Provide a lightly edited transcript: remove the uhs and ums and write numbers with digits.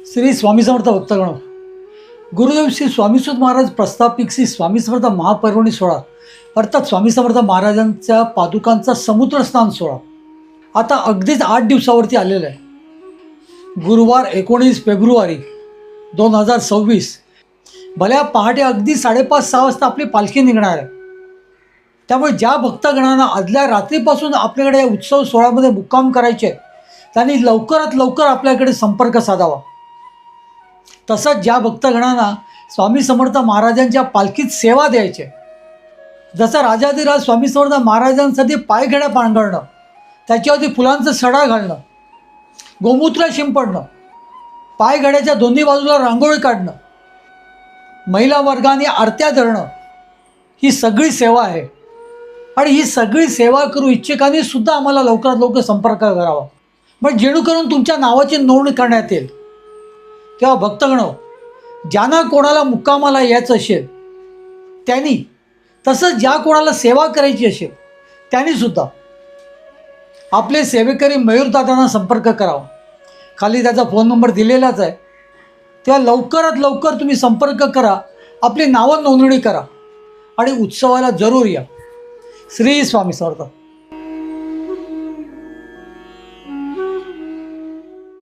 श्री स्वामी समर्थ भक्तगण, गुरुदेव श्री स्वामीसुत महाराज प्रस्थापिक श्री स्वामी समर्थ महापर्वणी सोहळा अर्थात स्वामी समर्थ महाराजांच्या पादुकांचा समुद्र स्नान सोहळा आता अगदीच 8 दिवसावरती आलेला आहे. गुरुवार 19 फेब्रुवारी 2026 भल्या पहाटे अगदी 5:30-6 वाजता आपली पालखी निघणार आहे. त्यामुळे ज्या भक्तगणांना आदल्या रात्रीपासून आपल्याकडे या उत्सव सोहळ्यामध्ये मुक्काम करायचे त्यांनी लवकरात लवकर आपल्याकडे संपर्क साधावा. तसंच ज्या भक्तगणांना स्वामी समर्थ महाराजांच्या पालखीत सेवा द्यायचे, जसं राजाधिराज स्वामी समर्थ महाराजांसाठी पायघड्या पांघरणं, त्याच्यावरती फुलांचा सडा घालणं, गोमूत्र शिंपडणं, पायघड्याच्या दोन्ही बाजूला रांगोळी काढणं, महिला वर्गाने आरत्या धरणं, ही सगळी सेवा आहे. आणि ही सगळी सेवा करू इच्छुकांनी सुद्धा आम्हाला लवकरात लवकर संपर्क करावा, पण जेणेकरून तुमच्या नावाची नोंद करण्यात येईल. तेव्हा भक्तगणो, ज्यांना कोणाला मुक्कामाला यायचं असेल त्यांनी, तसंच ज्या कोणाला सेवा करायची असेल त्यांनीसुद्धा आपले सेवेकरी मयूरदादांना संपर्क करावा. खाली त्याचा फोन नंबर दिलेलाच आहे. तेव्हा लवकरात लवकर तुम्ही संपर्क करा, आपली नावं नोंदणी करा आणि उत्सवाला जरूर या. श्री स्वामी समर्थ.